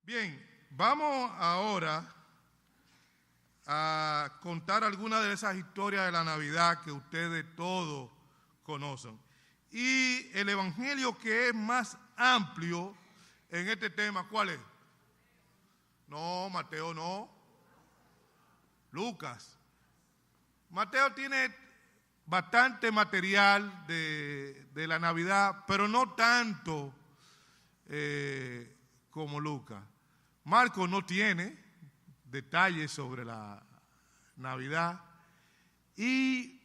Bien, vamos ahora a contar algunas de esas historias de la Navidad que ustedes todos conocen. Y el evangelio que es más amplio en este tema, ¿cuál es? No, Mateo no. Lucas. Mateo tiene bastante material de la Navidad, pero no tanto como Lucas. Marcos no tiene detalles sobre la Navidad y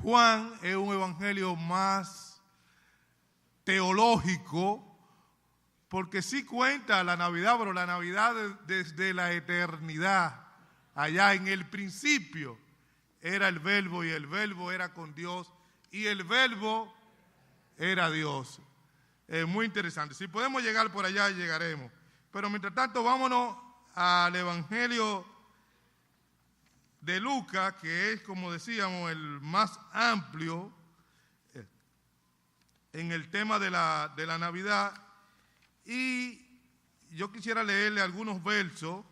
Juan es un evangelio más teológico porque sí cuenta la Navidad, pero la Navidad desde la eternidad, allá en el principio era el Verbo y el Verbo era con Dios y el Verbo era Dios. Es muy interesante. Si podemos llegar por allá, llegaremos. Pero mientras tanto, vámonos al Evangelio de Lucas, que es, como decíamos, el más amplio en el tema de la Navidad. Y yo quisiera leerle algunos versos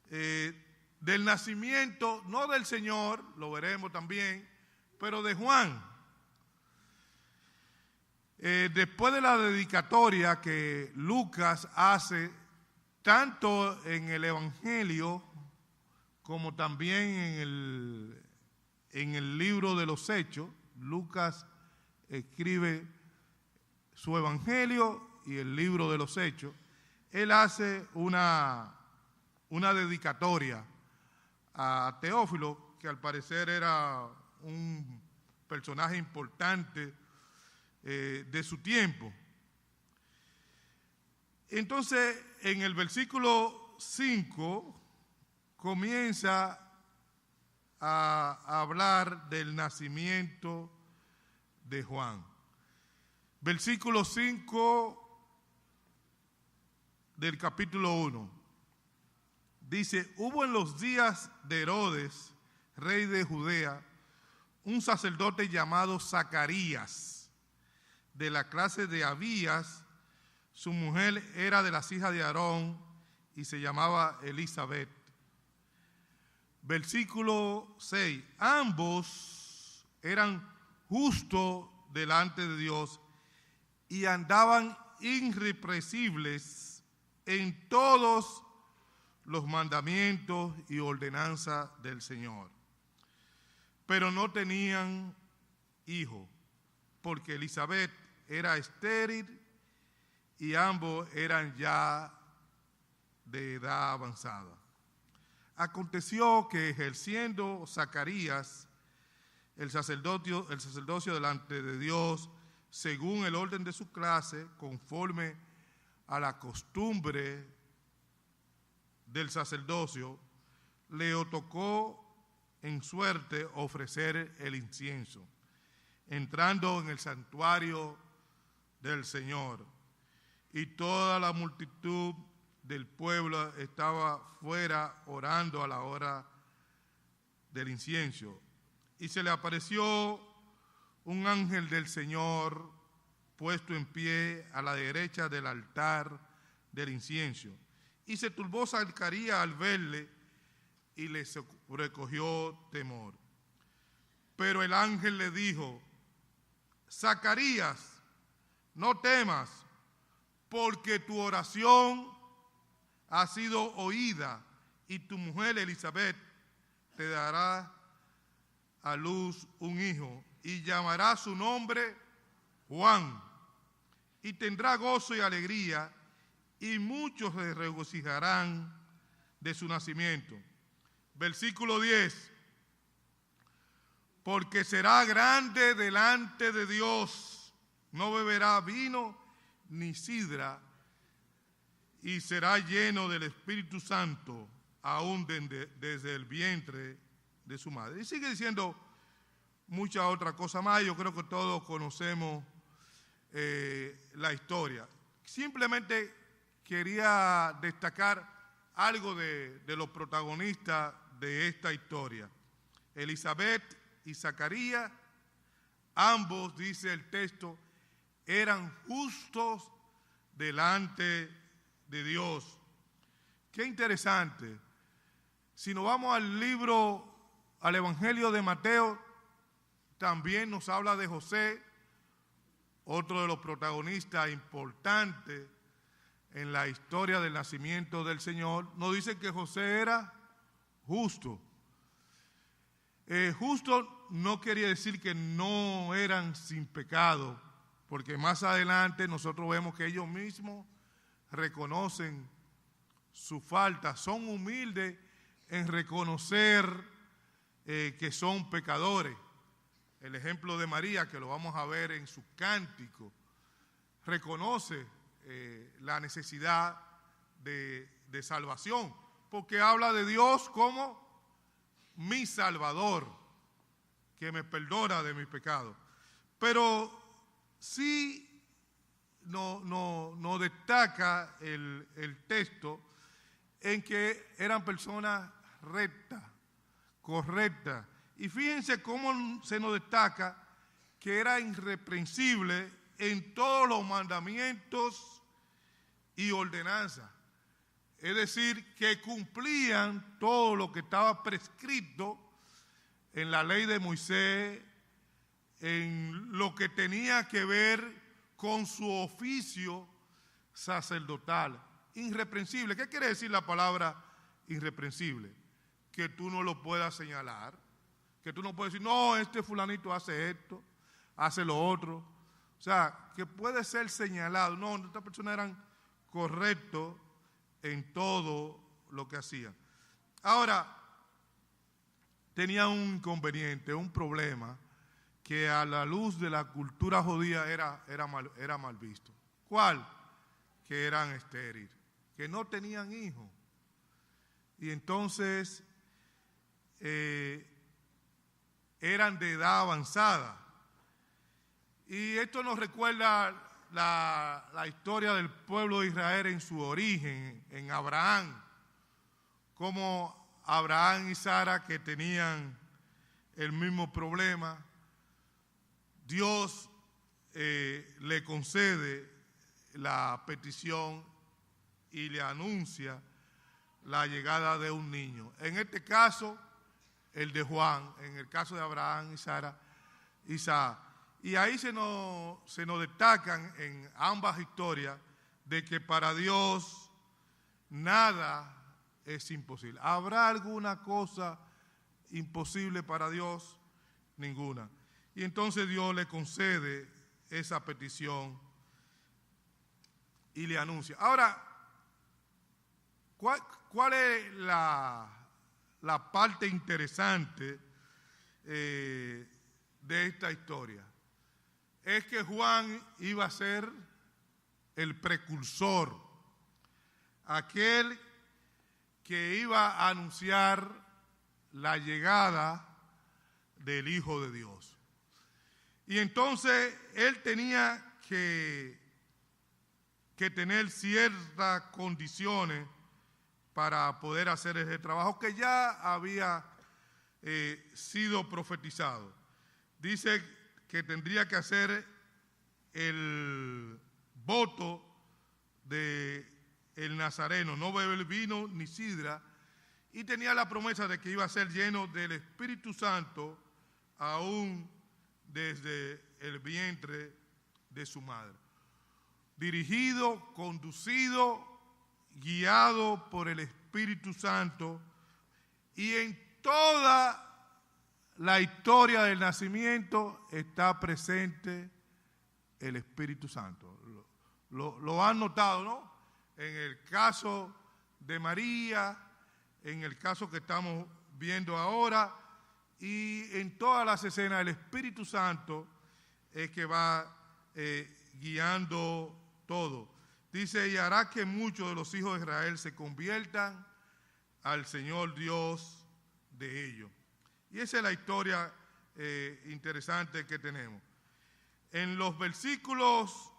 del nacimiento, no del Señor, lo veremos también, pero de Juan. Después de la dedicatoria que Lucas hace, tanto en el Evangelio como también en el libro de los Hechos, Lucas escribe su Evangelio y el libro de los Hechos. Él hace una dedicatoria a Teófilo, que al parecer era un personaje importante de su tiempo. Entonces, en el versículo 5 comienza a hablar del nacimiento de Juan. Versículo 5 del capítulo 1. Dice, hubo en los días de Herodes, rey de Judea, un sacerdote llamado Zacarías, de la clase de Abías. Su mujer era de las hijas de Aarón y se llamaba Elizabeth. Versículo 6. Ambos eran justos delante de Dios y andaban irreprensibles en todos los mandamientos y ordenanzas del Señor. Pero no tenían hijo, porque Elizabeth era estéril y ambos eran ya de edad avanzada. Aconteció que ejerciendo Zacarías el sacerdocio delante de Dios, según el orden de su clase, conforme a la costumbre del sacerdocio, le tocó en suerte ofrecer el incienso, entrando en el santuario del Señor. Y toda la multitud del pueblo estaba fuera orando a la hora del incienso. Y se le apareció un ángel del Señor puesto en pie a la derecha del altar del incienso. Y se turbó Zacarías al verle y le sobrecogió temor. Pero el ángel le dijo, Zacarías, no temas, porque tu oración ha sido oída y tu mujer Elizabeth te dará a luz un hijo y llamará su nombre Juan, y tendrá gozo y alegría y muchos se regocijarán de su nacimiento. Versículo 10. Porque será grande delante de Dios, no beberá vino ni sidra, y será lleno del Espíritu Santo aún desde el vientre de su madre. Y sigue diciendo muchas otras cosas más. Yo creo que todos conocemos la historia. Simplemente quería destacar algo de los protagonistas de esta historia. Elizabeth y Zacarías, ambos, dice el texto, eran justos delante de Dios. Qué interesante. Si nos vamos al Evangelio de Mateo, también nos habla de José, otro de los protagonistas importantes en la historia del nacimiento del Señor. Nos dice que José era justo. Justo no quería decir que no eran sin pecado, porque más adelante nosotros vemos que ellos mismos reconocen su falta, son humildes en reconocer que son pecadores. El ejemplo de María, que lo vamos a ver en su cántico, reconoce la necesidad de salvación, porque habla de Dios como mi Salvador, que me perdona de mis pecados. Pero sí no destaca el texto en que eran personas rectas, correctas. Y fíjense cómo se nos destaca que era irreprensible en todos los mandamientos y ordenanzas. Es decir, que cumplían todo lo que estaba prescrito en la ley de Moisés, en lo que tenía que ver con su oficio sacerdotal. Irreprensible. ¿Qué quiere decir la palabra irreprensible? Que tú no lo puedas señalar, que tú no puedes decir, no, este fulanito hace esto, hace lo otro. O sea, que puede ser señalado. No, estas personas eran correctos en todo lo que hacían. Ahora, tenía un inconveniente, un problema, que a la luz de la cultura judía era mal visto. ¿Cuál? Que eran estériles, que no tenían hijos. Y entonces eran de edad avanzada. Y esto nos recuerda la historia del pueblo de Israel en su origen, en Abraham, como Abraham y Sara, que tenían el mismo problema, Dios le concede la petición y le anuncia la llegada de un niño. En este caso, el de Juan, en el caso de Abraham y Sara, Isaac. Y ahí se nos destacan en ambas historias de que para Dios nada es imposible. ¿Habrá alguna cosa imposible para Dios? Ninguna. Y entonces Dios le concede esa petición y le anuncia. Ahora, ¿cuál es la parte interesante de esta historia? Es que Juan iba a ser el precursor, aquel que iba a anunciar la llegada del Hijo de Dios. Y entonces él tenía que tener ciertas condiciones para poder hacer ese trabajo que ya había sido profetizado. Dice que tendría que hacer el voto del nazareno, no beber vino ni sidra, y tenía la promesa de que iba a ser lleno del Espíritu Santo aún desde el vientre de su madre. Dirigido, conducido, guiado por el Espíritu Santo, y en toda la historia del nacimiento está presente el Espíritu Santo. Lo han notado, ¿no? En el caso de María, en el caso que estamos viendo ahora, y en todas las escenas el Espíritu Santo es que va guiando todo. Dice, y hará que muchos de los hijos de Israel se conviertan al Señor Dios de ellos. Y esa es la historia interesante que tenemos. En los versículos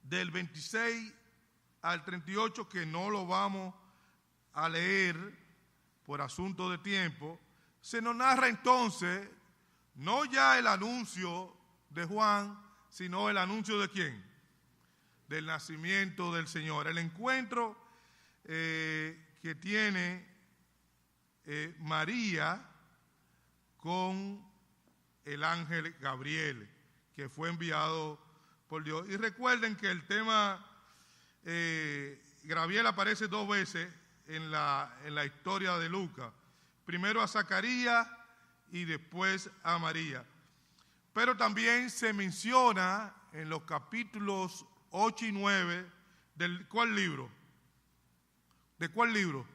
del 26 al 38, que no lo vamos a leer por asunto de tiempo, se nos narra entonces, no ya el anuncio de Juan, sino el anuncio de ¿quién? del nacimiento del Señor. El encuentro que tiene María con el ángel Gabriel, que fue enviado por Dios. Y recuerden que el tema Gabriel aparece 2 veces en la historia de Lucas. Primero a Zacarías y después a María. Pero también se menciona en los capítulos 8 y 9 del ¿cuál libro? ¿De cuál libro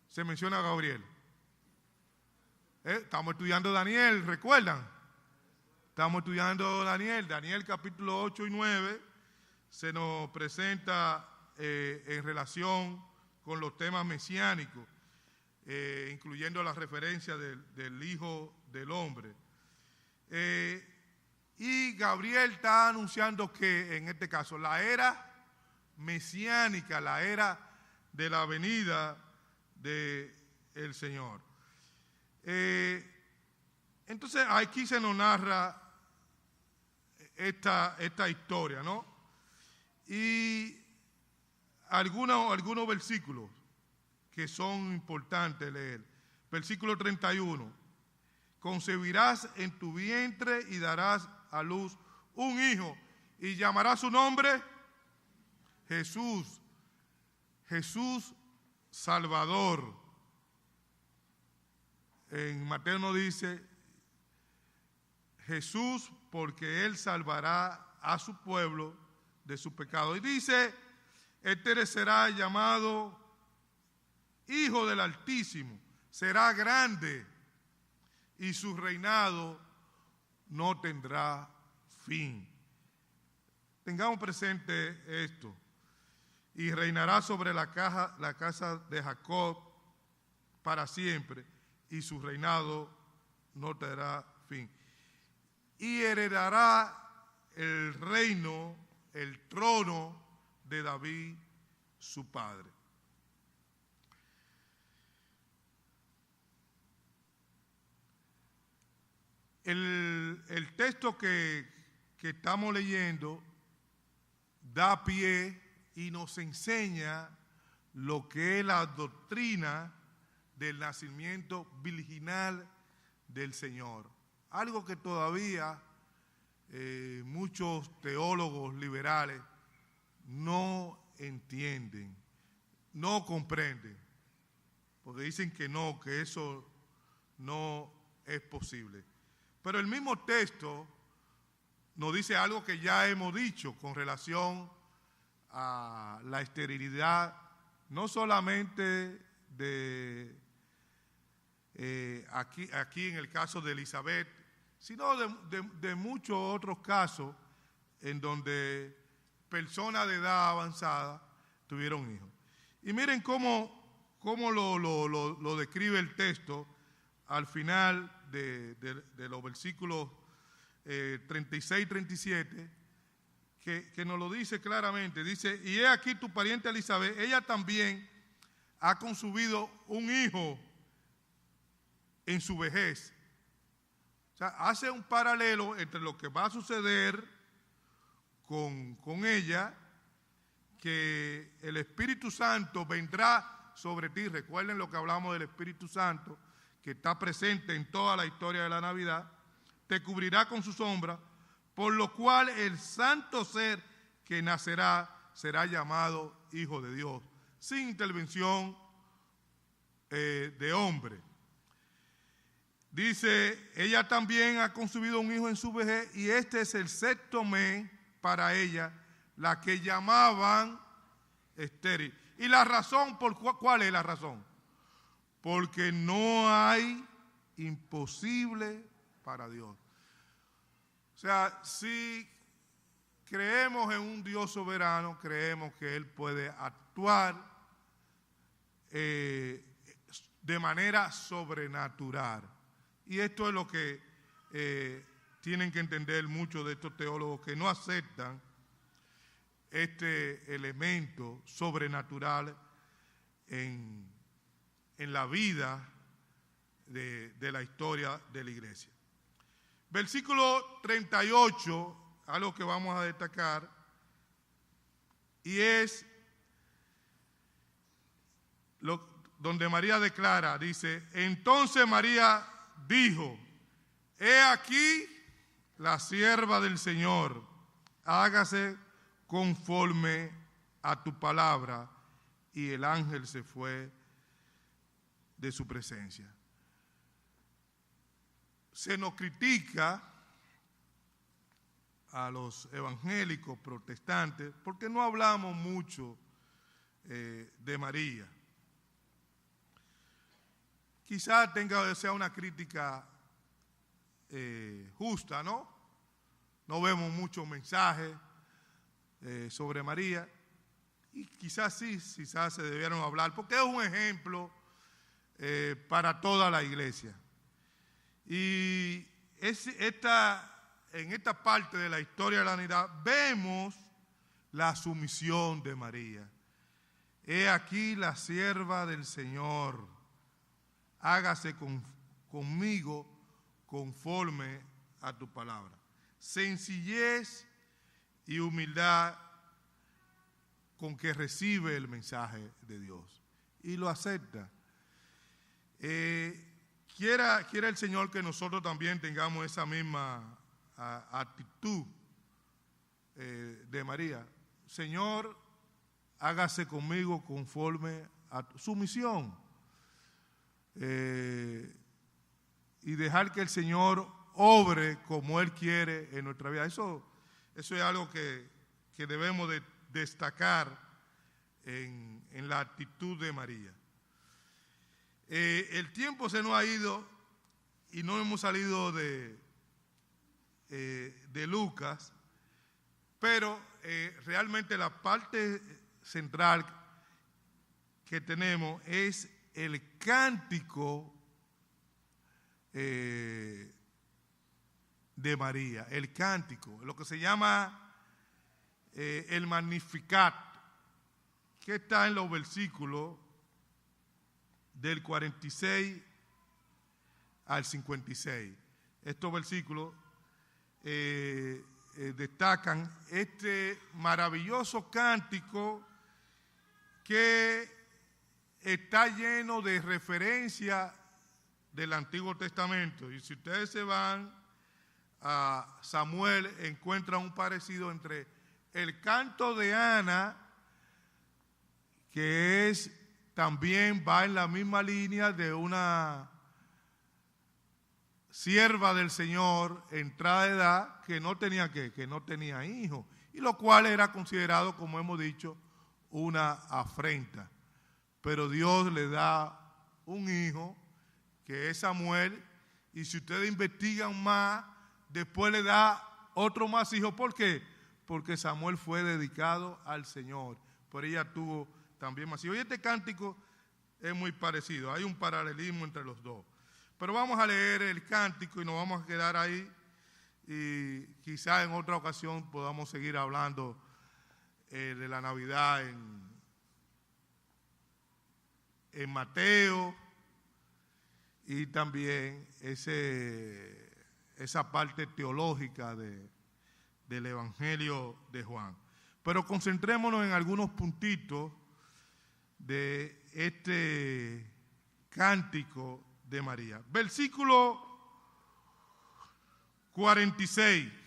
se menciona a Gabriel? Estamos estudiando Daniel, ¿recuerdan? Estamos estudiando Daniel capítulo 8 y 9 se nos presenta en relación con los temas mesiánicos, incluyendo la referencia del Hijo del Hombre. Y Gabriel está anunciando que en este caso la era mesiánica, la era de la venida del Señor. Entonces aquí se nos narra esta historia, ¿no? Y algunos versículos que son importantes leer. Versículo 31. Concebirás en tu vientre y darás a luz un hijo y llamarás su nombre Jesús. Jesús Salvador. En Mateo nos dice Jesús porque Él salvará a su pueblo de su pecado. Y dice, este será llamado Hijo del Altísimo, será grande y su reinado no tendrá fin. Tengamos presente esto. Y reinará sobre la casa de Jacob para siempre y su reinado no tendrá fin. Y heredará el reino, el trono de David, su padre. El texto que estamos leyendo da pie y nos enseña lo que es la doctrina del nacimiento virginal del Señor. Algo que todavía muchos teólogos liberales no entienden, no comprenden, porque dicen que no, que eso no es posible. Pero el mismo texto nos dice algo que ya hemos dicho con relación a la esterilidad, no solamente de aquí en el caso de Elizabeth, sino de muchos otros casos en donde personas de edad avanzada tuvieron hijos. Y miren cómo lo describe el texto al final de los versículos 36 y 37, que nos lo dice claramente. Dice, y he aquí tu pariente Elizabeth, ella también ha concebido un hijo en su vejez. O sea, hace un paralelo entre lo que va a suceder con ella, que el Espíritu Santo vendrá sobre ti. Recuerden lo que hablamos del Espíritu Santo, que está presente en toda la historia de la Navidad. Te cubrirá con su sombra, por lo cual el santo ser que nacerá será llamado Hijo de Dios, sin intervención de hombre. Dice, ella también ha concebido un hijo en su vejez, y este es el 6º mes para ella, la que llamaban estéril. ¿Y la razón? ¿Cuál es la razón? Porque no hay imposible para Dios. O sea, si creemos en un Dios soberano, creemos que Él puede actuar de manera sobrenatural. Y esto es lo que tienen que entender muchos de estos teólogos que no aceptan este elemento sobrenatural en la vida de la historia de la iglesia. Versículo 38, algo que vamos a destacar, Y es donde María declara, dice, entonces María dijo, he aquí la sierva del Señor, hágase conforme a tu palabra. Y el ángel se fue de su presencia. Se nos critica a los evangélicos protestantes porque no hablamos mucho de María. Quizás sea una crítica justa, ¿no? No vemos muchos mensajes sobre María, y quizás sí, quizás se debieron hablar, porque es un ejemplo para toda la iglesia. Y en esta parte de la historia de la humanidad vemos la sumisión de María. He aquí la sierva del Señor, hágase conmigo conforme a tu palabra. Sencillez y humildad con que recibe el mensaje de Dios y lo acepta. Quiera el Señor que nosotros también tengamos esa misma actitud de María. Señor, hágase conmigo conforme a su misión. Y dejar que el Señor obre como Él quiere en nuestra vida. Eso es algo que debemos de destacar en la actitud de María. El tiempo se nos ha ido y no hemos salido de Lucas, pero realmente la parte central que tenemos es el cántico de María, el cántico, lo que se llama el Magnificat, que está en los versículos del 46 al 56. Estos versículos destacan este maravilloso cántico que está lleno de referencias del Antiguo Testamento. Y si ustedes se van a Samuel, encuentran un parecido entre el canto de Ana, que también va en la misma línea de una sierva del Señor, entrada de edad, que no tenía hijos, y lo cual era considerado, como hemos dicho, una afrenta. Pero Dios le da un hijo, que es Samuel, y si ustedes investigan más, después le da otro más hijo. ¿Por qué? Porque Samuel fue dedicado al Señor, por ella tuvo también más hijos. Y este cántico es muy parecido, hay un paralelismo entre los dos. Pero vamos a leer el cántico y nos vamos a quedar ahí, y quizás en otra ocasión podamos seguir hablando de la Navidad en Mateo, y también esa parte teológica del Evangelio de Juan. Pero concentrémonos en algunos puntitos de este cántico de María. Versículo 46.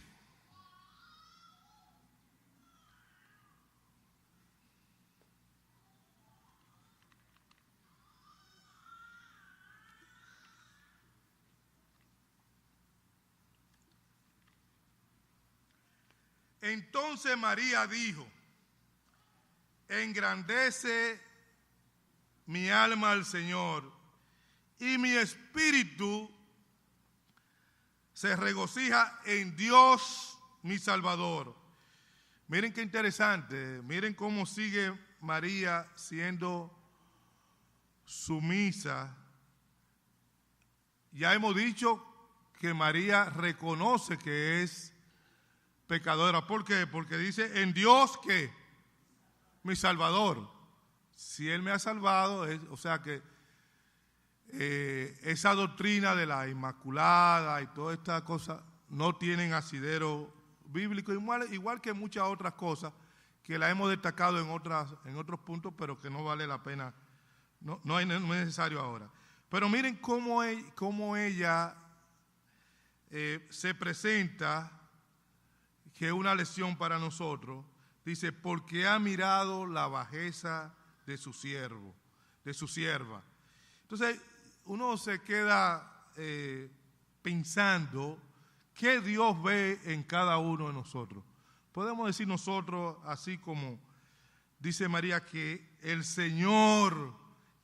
Entonces María dijo, engrandece mi alma al Señor, y mi espíritu se regocija en Dios mi Salvador. Miren qué interesante, miren cómo sigue María siendo sumisa. Ya hemos dicho que María reconoce que es pecadora. ¿Por qué? Porque dice, en Dios que mi Salvador. Si Él me ha salvado, o sea que esa doctrina de la Inmaculada y todas estas cosas no tienen asidero bíblico, igual que muchas otras cosas que la hemos destacado en otros puntos, pero que no vale la pena, no es necesario ahora. Pero miren cómo ella se presenta, que es una lección para nosotros. Dice, porque ha mirado la bajeza de su siervo, de su sierva. Entonces, uno se queda pensando qué Dios ve en cada uno de nosotros. Podemos decir nosotros, así como dice María, que el Señor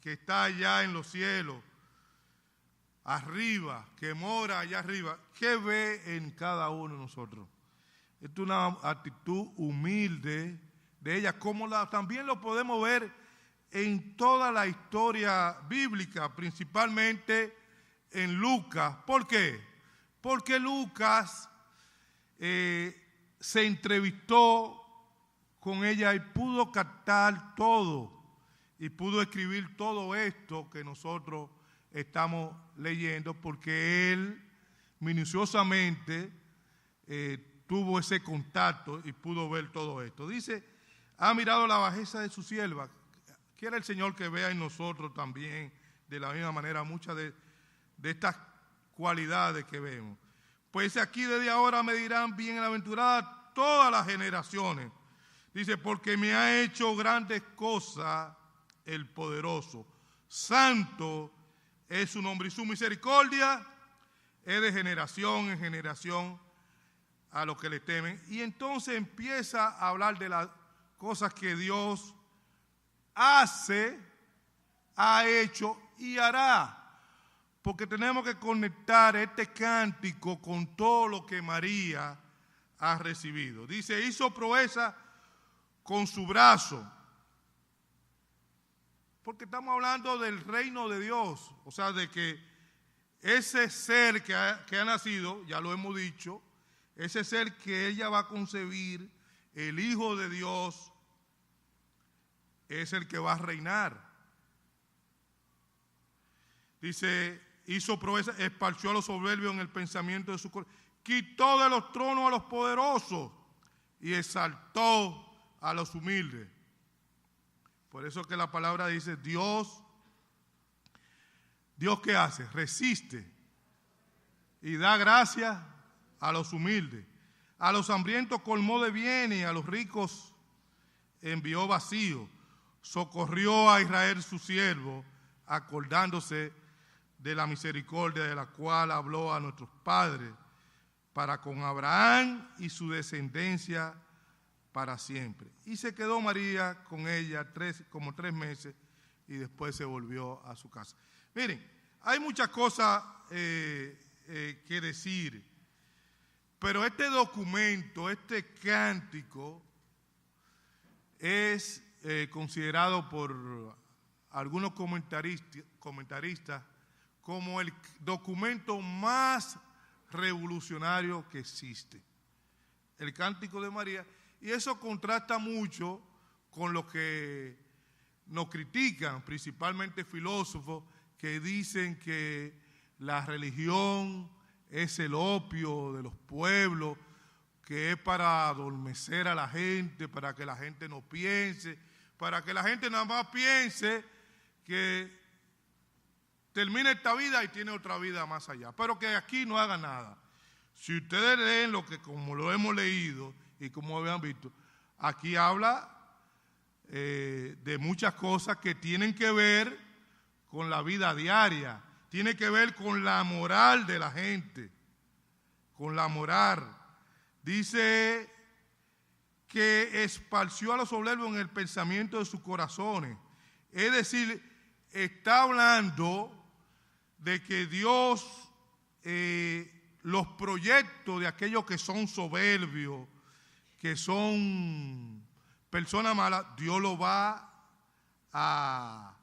que está allá en los cielos, arriba, que mora allá arriba, ¿qué ve en cada uno de nosotros? Es una actitud humilde de ella, como también lo podemos ver en toda la historia bíblica, principalmente en Lucas. ¿Por qué? Porque Lucas se entrevistó con ella y pudo captar todo y pudo escribir todo esto que nosotros estamos leyendo, porque él minuciosamente tuvo ese contacto y pudo ver todo esto. Dice, ha mirado la bajeza de su sierva. Quiere el Señor que vea en nosotros también de la misma manera muchas de estas cualidades que vemos. Pues aquí desde ahora me dirán bienaventuradas todas las generaciones. Dice, porque me ha hecho grandes cosas el poderoso. Santo es su nombre y su misericordia es de generación en generación a los que le temen. Y entonces empieza a hablar de las cosas que Dios hace, ha hecho y hará. Porque tenemos que conectar este cántico con todo lo que María ha recibido. Dice, hizo proeza con su brazo. Porque estamos hablando del reino de Dios. O sea, de que ese ser que ha nacido, ya lo hemos dicho, ese ser que ella va a concebir, el Hijo de Dios, es el que va a reinar. Dice, hizo proeza, esparció a los soberbios en el pensamiento de su corazón, quitó de los tronos a los poderosos y exaltó a los humildes. Por eso que la palabra dice, Dios ¿qué hace? Resiste y da gracia a los humildes. A los hambrientos colmó de bienes y a los ricos envió vacío. Socorrió a Israel su siervo, acordándose de la misericordia de la cual habló a nuestros padres, para con Abraham y su descendencia para siempre. Y se quedó María con ella como 3 meses y después se volvió a su casa. Miren, hay muchas cosas que decir, pero este documento, este cántico, es considerado por algunos comentaristas como el documento más revolucionario que existe, el Cántico de María, y eso contrasta mucho con lo que nos critican, principalmente filósofos, que dicen que la religión es el opio de los pueblos, que es para adormecer a la gente, para que la gente no piense, para que la gente nada más piense que termina esta vida y tiene otra vida más allá, pero que aquí no haga nada. Si ustedes leen lo que, como lo hemos leído y como habían visto, aquí habla de muchas cosas que tienen que ver con la vida diaria, tiene que ver con la moral de la gente, con la moral. Dice que esparció a los soberbios en el pensamiento de sus corazones. Es decir, está hablando de que Dios, los proyectos de aquellos que son soberbios, que son personas malas, Dios lo va a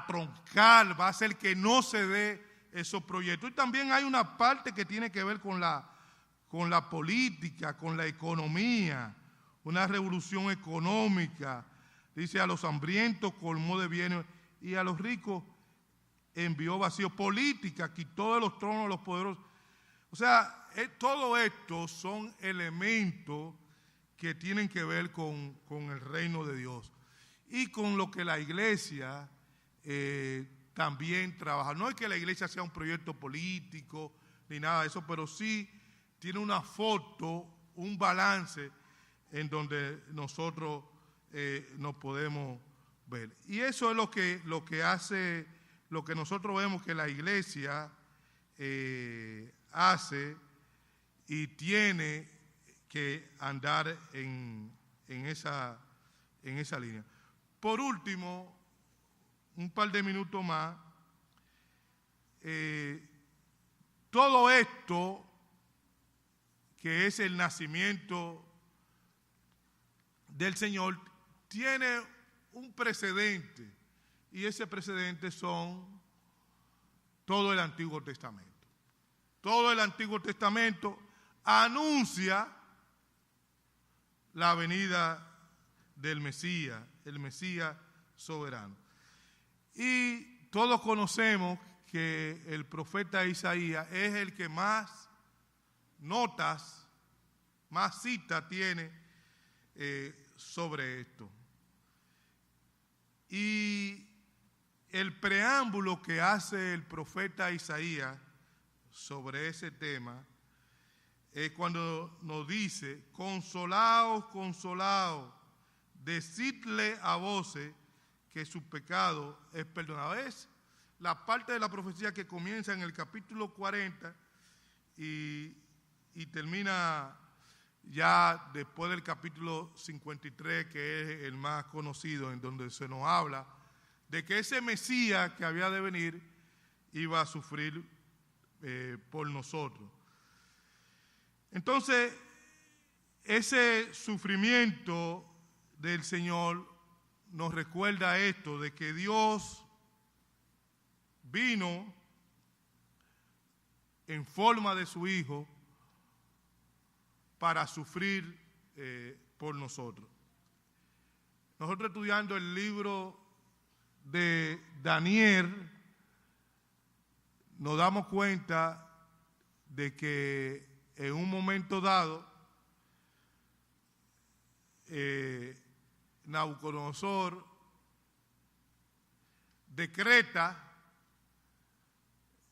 troncar, va a hacer que no se dé esos proyectos. Y también hay una parte que tiene que ver con la política, con la economía, una revolución económica. Dice, a los hambrientos colmó de bienes y a los ricos envió vacío. Política, quitó de los tronos a los poderosos. O sea, todo esto son elementos que tienen que ver con el reino de Dios y con lo que la iglesia también trabaja. No es que la iglesia sea un proyecto político ni nada de eso, pero sí tiene una foto, un balance en donde nosotros nos podemos ver. Y eso es lo que hace, lo que nosotros vemos que la iglesia hace y tiene que andar en esa línea. Por último, un par de minutos más, todo esto que es el nacimiento del Señor tiene un precedente, y ese precedente son todo el Antiguo Testamento. Todo el Antiguo Testamento anuncia la venida del Mesías, el Mesías soberano. Y todos conocemos que el profeta Isaías es el que más notas, más citas tiene sobre esto. Y el preámbulo que hace el profeta Isaías sobre ese tema es cuando nos dice: consolaos, consolaos, decidle a voces que su pecado es perdonado. Es la parte de la profecía que comienza en el capítulo 40 y termina ya después del capítulo 53, que es el más conocido, en donde se nos habla de que ese Mesías que había de venir iba a sufrir por nosotros. Entonces, ese sufrimiento del Señor nos recuerda esto, de que Dios vino en forma de su Hijo para sufrir por nosotros. Nosotros estudiando el libro de Daniel, nos damos cuenta de que en un momento dado Nabucodonosor decreta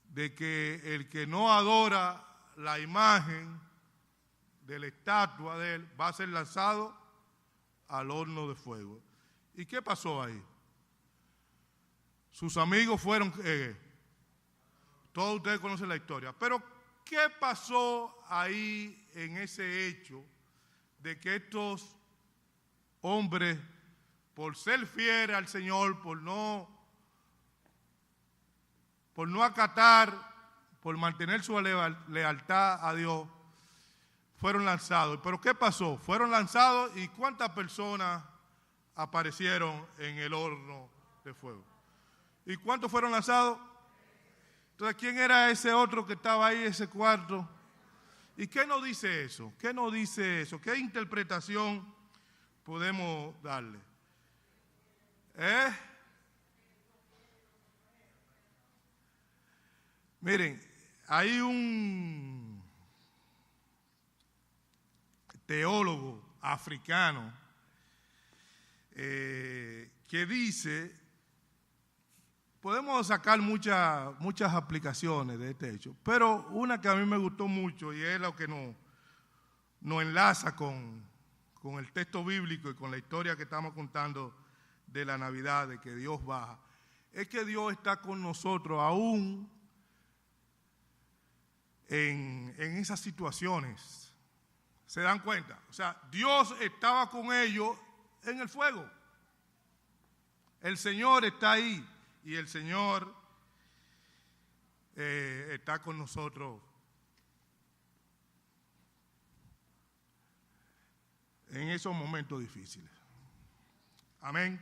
de que el que no adora la imagen de la estatua de él va a ser lanzado al horno de fuego. ¿Y qué pasó ahí? Sus amigos fueron, todos ustedes conocen la historia, pero ¿qué pasó ahí en ese hecho de que estos hombres, por ser fieles al Señor, por no acatar, por mantener su lealtad a Dios, fueron lanzados? ¿Pero qué pasó? Fueron lanzados, ¿y cuántas personas aparecieron en el horno de fuego? ¿Y cuántos fueron lanzados? Entonces, ¿quién era ese otro que estaba ahí, ese cuarto? ¿Y qué nos dice eso? ¿Qué nos dice eso? ¿Qué interpretación podemos darle? Miren, hay un teólogo africano que dice, podemos sacar muchas aplicaciones de este hecho, pero una que a mí me gustó mucho y es lo que nos enlaza con el texto bíblico y con la historia que estamos contando de la Navidad, de que Dios baja, es que Dios está con nosotros aún en esas situaciones. ¿Se dan cuenta? O sea, Dios estaba con ellos en el fuego. El Señor está ahí y el Señor está con nosotros en esos momentos difíciles. Amén.